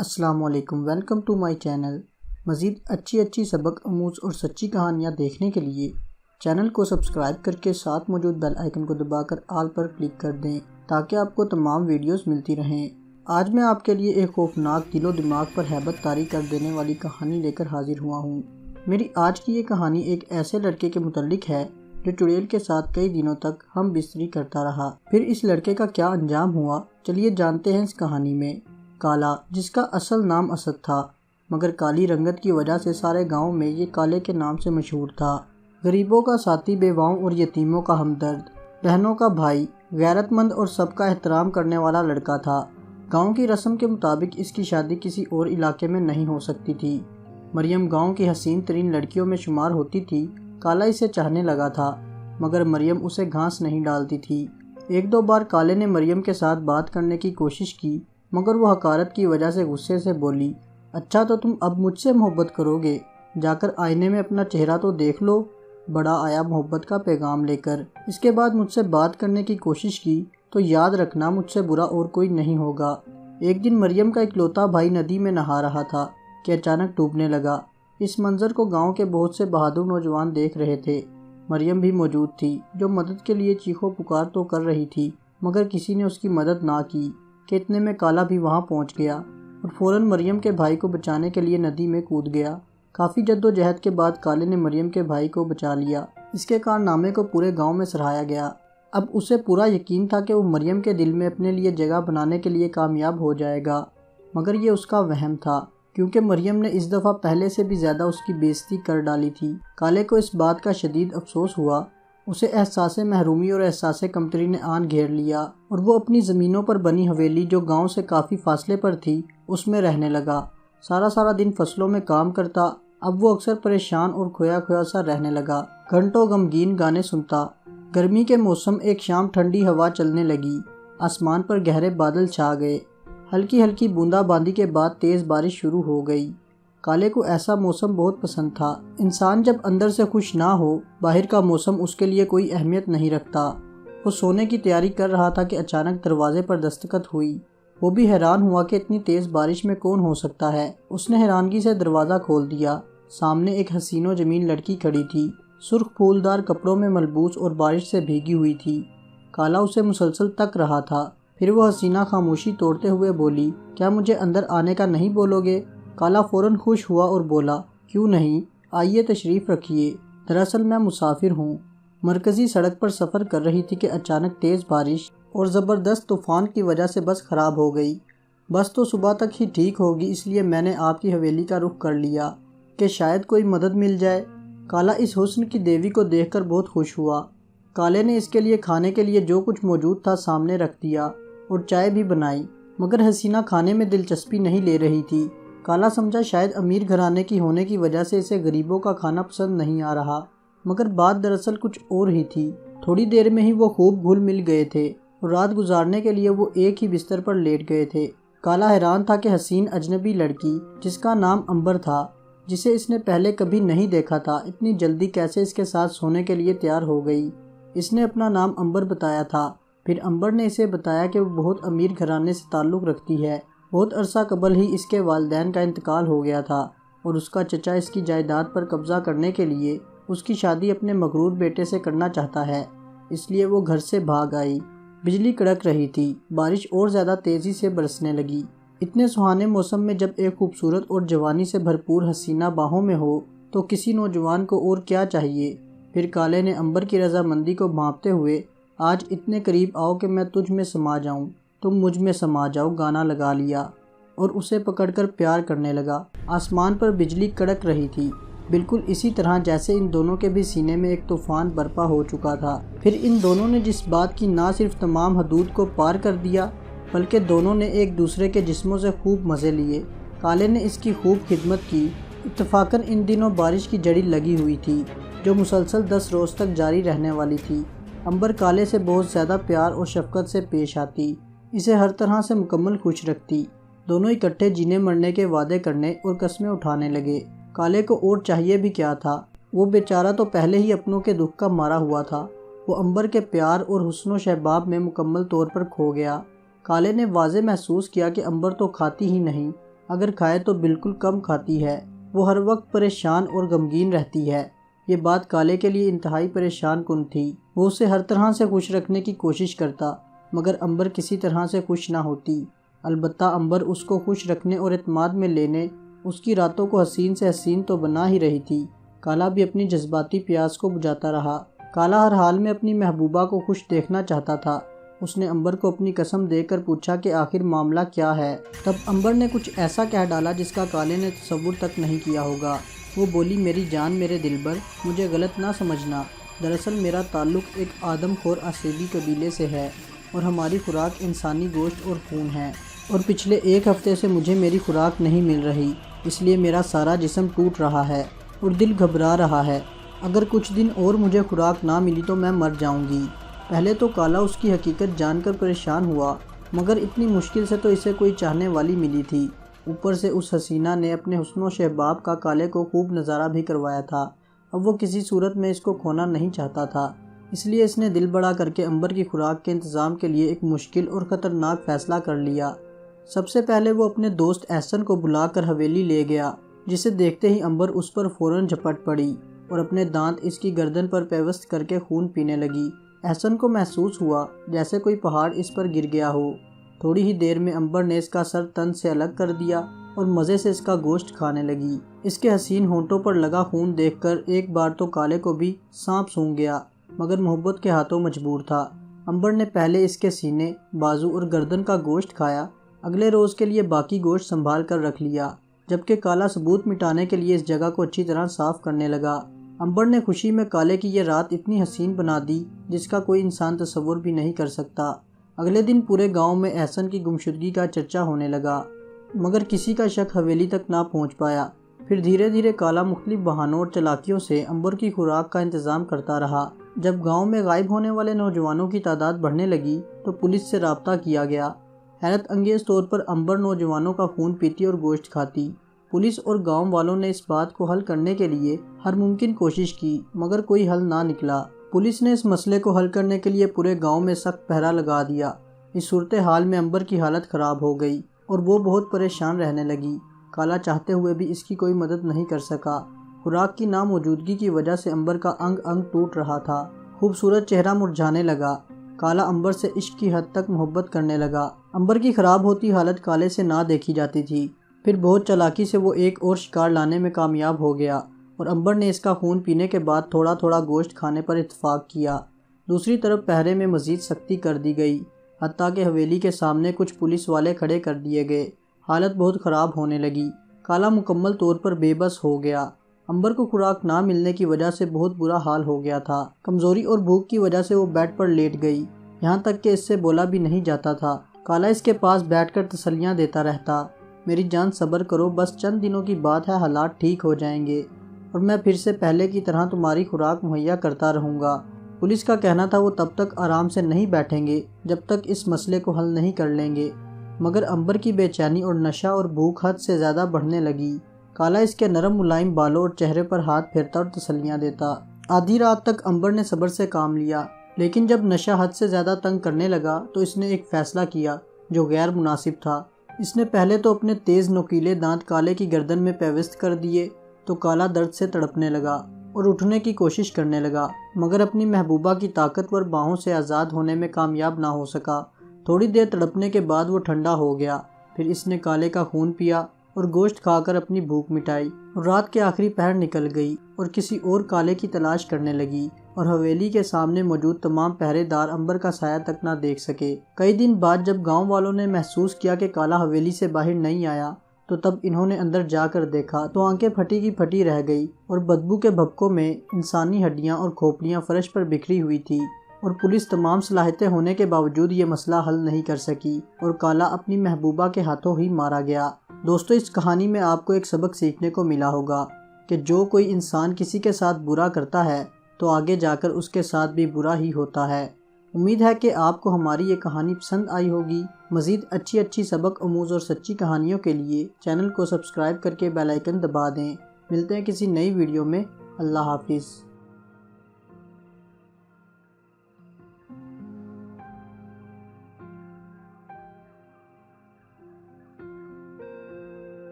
السلام علیکم، welcome to my channel. مزید اچھی سبق آموز اور سچی کہانیاں دیکھنے کے لیے چینل کو سبسکرائب کر کے ساتھ موجود بیل آئیکن کو دبا کر آل پر کلک کر دیں تاکہ آپ کو تمام ویڈیوز ملتی رہیں۔ آج میں آپ کے لیے ایک خوفناک دل و دماغ پر ہیبت طاری کر دینے والی کہانی لے کر حاضر ہوا ہوں۔ میری آج کی یہ کہانی ایک ایسے لڑکے کے متعلق ہے جو چڑیل کے ساتھ کئی دنوں تک ہم بستری کرتا رہا۔ پھر اس لڑکے کا کیا انجام ہوا، چلیے جانتے ہیں اس کہانی میں۔ کالا، جس کا اصل نام اسد تھا، مگر کالی رنگت کی وجہ سے سارے گاؤں میں یہ کالے کے نام سے مشہور تھا۔ غریبوں کا ساتھی، بیواؤں اور یتیموں کا ہمدرد، بہنوں کا بھائی، غیرت مند اور سب کا احترام کرنے والا لڑکا تھا۔ گاؤں کی رسم کے مطابق اس کی شادی کسی اور علاقے میں نہیں ہو سکتی تھی۔ مریم گاؤں کی حسین ترین لڑکیوں میں شمار ہوتی تھی۔ کالا اسے چاہنے لگا تھا، مگر مریم اسے گھاس نہیں ڈالتی تھی۔ ایک دو بار کالے نے مریم کے ساتھ بات کرنے کی کوشش کی، مگر وہ حقارت کی وجہ سے غصے سے بولی، اچھا تو تم اب مجھ سے محبت کرو گے؟ جا کر آئینے میں اپنا چہرہ تو دیکھ لو۔ بڑا آیا محبت کا پیغام لے کر۔ اس کے بعد مجھ سے بات کرنے کی کوشش کی تو یاد رکھنا مجھ سے برا اور کوئی نہیں ہوگا۔ ایک دن مریم کا اکلوتا بھائی ندی میں نہا رہا تھا کہ اچانک ڈوبنے لگا۔ اس منظر کو گاؤں کے بہت سے بہادر نوجوان دیکھ رہے تھے۔ مریم بھی موجود تھی، جو مدد کے لیے چیخو پکار تو کر رہی تھی، مگر کسی نے اس کی مدد نہ کی کہ اتنے میں کالا بھی وہاں پہنچ گیا اور فوراً مریم کے بھائی کو بچانے کے لیے ندی میں کود گیا۔ کافی جد و جہد کے بعد کالے نے مریم کے بھائی کو بچا لیا۔ اس کے کارنامے کو پورے گاؤں میں سراہا گیا۔ اب اسے پورا یقین تھا کہ وہ مریم کے دل میں اپنے لیے جگہ بنانے کے لیے کامیاب ہو جائے گا، مگر یہ اس کا وہم تھا، کیونکہ مریم نے اس دفعہ پہلے سے بھی زیادہ اس کی بے عزتی کر ڈالی تھی۔ کالے کو اس بات کا شدید افسوس ہوا۔ اسے احساس محرومی اور احساس کمتری نے آن گھیر لیا اور وہ اپنی زمینوں پر بنی حویلی، جو گاؤں سے کافی فاصلے پر تھی، اس میں رہنے لگا۔ سارا دن فصلوں میں کام کرتا۔ اب وہ اکثر پریشان اور کھویا سا رہنے لگا۔ گھنٹوں غمگین گانے سنتا۔ گرمی کے موسم ایک شام ٹھنڈی ہوا چلنے لگی۔ آسمان پر گہرے بادل چھا گئے۔ ہلکی بوندا باندی کے بعد تیز بارش شروع ہو گئی۔ کالے کو ایسا موسم بہت پسند تھا۔ انسان جب اندر سے خوش نہ ہو، باہر کا موسم اس کے لیے کوئی اہمیت نہیں رکھتا۔ وہ سونے کی تیاری کر رہا تھا کہ اچانک دروازے پر دستخط ہوئی۔ وہ بھی حیران ہوا کہ اتنی تیز بارش میں کون ہو سکتا ہے۔ اس نے حیرانگی سے دروازہ کھول دیا۔ سامنے ایک حسین و جمیل لڑکی کھڑی تھی، سرخ پھولدار کپڑوں میں ملبوس اور بارش سے بھیگی ہوئی تھی۔ کالا اسے مسلسل تک رہا تھا۔ پھر وہ حسینہ خاموشی توڑتے ہوئے بولی، کیا مجھے اندر آنے کا نہیں بولو گے؟ کالا فوراً خوش ہوا اور بولا، کیوں نہیں، آئیے تشریف رکھیے۔ دراصل میں مسافر ہوں، مرکزی سڑک پر سفر کر رہی تھی کہ اچانک تیز بارش اور زبردست طوفان کی وجہ سے بس خراب ہو گئی۔ بس تو صبح تک ہی ٹھیک ہوگی، اس لیے میں نے آپ کی حویلی کا رخ کر لیا کہ شاید کوئی مدد مل جائے۔ کالا اس حسن کی دیوی کو دیکھ کر بہت خوش ہوا۔ کالے نے اس کے لیے کھانے کے لیے جو کچھ موجود تھا سامنے رکھ دیا اور چائے بھی بنائی، مگر حسینہ کھانے میں دلچسپی نہیں لے رہی تھی۔ کالا سمجھا شاید امیر گھرانے کی ہونے کی وجہ سے اسے غریبوں کا کھانا پسند نہیں آ رہا، مگر بات دراصل کچھ اور ہی تھی۔ تھوڑی دیر میں ہی وہ خوب گھل مل گئے تھے اور رات گزارنے کے لیے وہ ایک ہی بستر پر لیٹ گئے تھے۔ کالا حیران تھا کہ حسین اجنبی لڑکی، جس کا نام امبر تھا، جسے اس نے پہلے کبھی نہیں دیکھا تھا، اتنی جلدی کیسے اس کے ساتھ سونے کے لیے تیار ہو گئی۔ اس نے اپنا نام امبر بتایا تھا۔ پھر امبر نے اسے بتایا کہ وہ بہت امیر گھرانے سے تعلق رکھتی ہے۔ بہت عرصہ قبل ہی اس کے والدین کا انتقال ہو گیا تھا اور اس کا چچا اس کی جائیداد پر قبضہ کرنے کے لیے اس کی شادی اپنے مغرور بیٹے سے کرنا چاہتا ہے، اس لیے وہ گھر سے بھاگ آئی۔ بجلی کڑک رہی تھی، بارش اور زیادہ تیزی سے برسنے لگی۔ اتنے سہانے موسم میں جب ایک خوبصورت اور جوانی سے بھرپور حسینہ باہوں میں ہو تو کسی نوجوان کو اور کیا چاہیے۔ پھر کالے نے امبر کی رضامندی کو بھانپتے ہوئے، آج اتنے قریب آؤ کہ میں تجھ میں سما جاؤں، تم مجھ میں سما جاؤ، گانا لگا لیا اور اسے پکڑ کر پیار کرنے لگا۔ آسمان پر بجلی کڑک رہی تھی، بالکل اسی طرح جیسے ان دونوں کے بھی سینے میں ایک طوفان برپا ہو چکا تھا۔ پھر ان دونوں نے جس بات کی نہ صرف تمام حدود کو پار کر دیا، بلکہ دونوں نے ایک دوسرے کے جسموں سے خوب مزے لیے۔ کالے نے اس کی خوب خدمت کی۔ اتفاقاً ان دنوں بارش کی جڑی لگی ہوئی تھی، جو مسلسل 10 روز تک جاری رہنے والی تھی۔ امبر کالے سے بہت زیادہ پیار اور شفقت سے پیش آتی، اسے ہر طرح سے مکمل خوش رکھتی۔ دونوں اکٹھے جینے مرنے کے وعدے کرنے اور قسمیں اٹھانے لگے۔ کالے کو اور چاہیے بھی کیا تھا، وہ بیچارہ تو پہلے ہی اپنوں کے دکھ کا مارا ہوا تھا۔ وہ امبر کے پیار اور حسن و شباب میں مکمل طور پر کھو گیا۔ کالے نے واضح محسوس کیا کہ امبر تو کھاتی ہی نہیں، اگر کھائے تو بالکل کم کھاتی ہے۔ وہ ہر وقت پریشان اور غمگین رہتی ہے۔ یہ بات کالے کے لیے انتہائی پریشان کن تھی۔ وہ اسے ہر طرح سے خوش رکھنے کی کوشش کرتا مگر امبر کسی طرح سے خوش نہ ہوتی۔ البتہ امبر اس کو خوش رکھنے اور اعتماد میں لینے اس کی راتوں کو حسین سے حسین تو بنا ہی رہی تھی۔ کالا بھی اپنی جذباتی پیاس کو بجھاتا رہا۔ کالا ہر حال میں اپنی محبوبہ کو خوش دیکھنا چاہتا تھا۔ اس نے امبر کو اپنی قسم دے کر پوچھا کہ آخر معاملہ کیا ہے۔ تب امبر نے کچھ ایسا کہہ ڈالا جس کا کالے نے تصور تک نہیں کیا ہوگا۔ وہ بولی، میری جان، میرے دلبر، مجھے غلط نہ سمجھنا۔ دراصل میرا تعلق ایک آدم خور اسیبی قبیلے سے ہے اور ہماری خوراک انسانی گوشت اور خون ہے، اور پچھلے 1 ہفتے سے مجھے میری خوراک نہیں مل رہی، اس لیے میرا سارا جسم ٹوٹ رہا ہے اور دل گھبرا رہا ہے۔ اگر کچھ دن اور مجھے خوراک نہ ملی تو میں مر جاؤں گی۔ پہلے تو کالا اس کی حقیقت جان کر پریشان ہوا، مگر اتنی مشکل سے تو اسے کوئی چاہنے والی ملی تھی۔ اوپر سے اس حسینہ نے اپنے حسن و شہباب کا کالے کو خوب نظارہ بھی کروایا تھا۔ اب وہ کسی صورت میں اس کو کھونا نہیں چاہتا تھا، اس لیے اس نے دل بڑا کر کے امبر کی خوراک کے انتظام کے لیے ایک مشکل اور خطرناک فیصلہ کر لیا۔ سب سے پہلے وہ اپنے دوست احسن کو بلا کر حویلی لے گیا، جسے دیکھتے ہی امبر اس پر فوراً جھپٹ پڑی اور اپنے دانت اس کی گردن پر پیوست کر کے خون پینے لگی۔ احسن کو محسوس ہوا جیسے کوئی پہاڑ اس پر گر گیا ہو۔ تھوڑی ہی دیر میں امبر نے اس کا سر تن سے الگ کر دیا اور مزے سے اس کا گوشت کھانے لگی۔ اس کے حسین ہونٹوں پر لگا خون دیکھ کر ایک بار تو کالے کو بھی سانپ سونگھ گیا، مگر محبت کے ہاتھوں مجبور تھا۔ امبر نے پہلے اس کے سینے، بازو اور گردن کا گوشت کھایا، اگلے روز کے لیے باقی گوشت سنبھال کر رکھ لیا، جبکہ کالا ثبوت مٹانے کے لیے اس جگہ کو اچھی طرح صاف کرنے لگا۔ امبر نے خوشی میں کالے کی یہ رات اتنی حسین بنا دی جس کا کوئی انسان تصور بھی نہیں کر سکتا۔ اگلے دن پورے گاؤں میں احسن کی گمشدگی کا چرچا ہونے لگا، مگر کسی کا شک حویلی تک نہ پہنچ پایا۔ پھر دھیرے دھیرے کالا مختلف بہانوں اور چالاکیوں سے امبر کی خوراک کا انتظام کرتا رہا۔ جب گاؤں میں غائب ہونے والے نوجوانوں کی تعداد بڑھنے لگی تو پولیس سے رابطہ کیا گیا۔ حیرت انگیز طور پر امبر نوجوانوں کا خون پیتی اور گوشت کھاتی۔ پولیس اور گاؤں والوں نے اس بات کو حل کرنے کے لیے ہر ممکن کوشش کی، مگر کوئی حل نہ نکلا۔ پولیس نے اس مسئلے کو حل کرنے کے لیے پورے گاؤں میں سخت پہرا لگا دیا۔ اس صورتحال میں امبر کی حالت خراب ہو گئی اور وہ بہت پریشان رہنے لگی۔ کالا چاہتے ہوئے بھی اس کی کوئی مدد نہیں کر سکا۔ خوراک کی ناموجودگی کی وجہ سے امبر کا انگ انگ ٹوٹ رہا تھا، خوبصورت چہرہ مرجھانے لگا۔ کالا امبر سے عشق کی حد تک محبت کرنے لگا۔ امبر کی خراب ہوتی حالت کالے سے نہ دیکھی جاتی تھی۔ پھر بہت چالاکی سے وہ ایک اور شکار لانے میں کامیاب ہو گیا اور امبر نے اس کا خون پینے کے بعد تھوڑا تھوڑا گوشت کھانے پر اتفاق کیا۔ دوسری طرف پہرے میں مزید سختی کر دی گئی، حتیٰ کہ حویلی کے سامنے کچھ پولیس والے کھڑے کر دیے گئے۔ حالت بہت خراب ہونے لگی۔ کالا مکمل طور پر بے بس ہو گیا۔ امبر کو خوراک نہ ملنے کی وجہ سے بہت برا حال ہو گیا تھا۔ کمزوری اور بھوک کی وجہ سے وہ بیڈ پر لیٹ گئی، یہاں تک کہ اس سے بولا بھی نہیں جاتا تھا۔ کالا اس کے پاس بیٹھ کر تسلیاں دیتا رہتا، میری جان صبر کرو، بس چند دنوں کی بات ہے، حالات ٹھیک ہو جائیں گے اور میں پھر سے پہلے کی طرح تمہاری خوراک مہیا کرتا رہوں گا۔ پولیس کا کہنا تھا وہ تب تک آرام سے نہیں بیٹھیں گے جب تک اس مسئلے کو حل نہیں کر لیں گے، مگر امبر کی بے چینی اور نشہ اور بھوک حد سے زیادہ بڑھنے لگی۔ کالا اس کے نرم ملائم بالوں اور چہرے پر ہاتھ پھیرتا اور تسلیاں دیتا۔ آدھی رات تک امبر نے صبر سے کام لیا، لیکن جب نشہ حد سے زیادہ تنگ کرنے لگا تو اس نے ایک فیصلہ کیا جو غیر مناسب تھا۔ اس نے پہلے تو اپنے تیز نوکیلے دانت کالے کی گردن میں پیوست کر دیے تو کالا درد سے تڑپنے لگا اور اٹھنے کی کوشش کرنے لگا، مگر اپنی محبوبہ کی طاقتور باہوں سے آزاد ہونے میں کامیاب نہ ہو سکا۔ تھوڑی دیر تڑپنے کے بعد وہ ٹھنڈا ہو گیا۔ پھر اس نے کالے کا خون پیا اور گوشت کھا کر اپنی بھوک مٹائی اور رات کے آخری پہر نکل گئی اور کسی اور کالے کی تلاش کرنے لگی، اور حویلی کے سامنے موجود تمام پہرے دار امبر کا سایہ تک نہ دیکھ سکے۔ کئی دن بعد جب گاؤں والوں نے محسوس کیا کہ کالا حویلی سے باہر نہیں آیا تو تب انہوں نے اندر جا کر دیکھا تو آنکھیں پھٹی کی پھٹی رہ گئی اور بدبو کے بھپکوں میں انسانی ہڈیاں اور کھوپڑیاں فرش پر بکھری ہوئی تھی، اور پولیس تمام صلاحیتیں ہونے کے باوجود یہ مسئلہ حل نہیں کر سکی اور کالا اپنی محبوبہ کے ہاتھوں ہی مارا گیا۔ دوستو، اس کہانی میں آپ کو ایک سبق سیکھنے کو ملا ہوگا کہ جو کوئی انسان کسی کے ساتھ برا کرتا ہے تو آگے جا کر اس کے ساتھ بھی برا ہی ہوتا ہے۔ امید ہے کہ آپ کو ہماری یہ کہانی پسند آئی ہوگی۔ مزید اچھی سبق آموز اور سچی کہانیوں کے لیے چینل کو سبسکرائب کر کے بیل آئیکن دبا دیں۔ ملتے ہیں کسی نئی ویڈیو میں۔ اللہ حافظ۔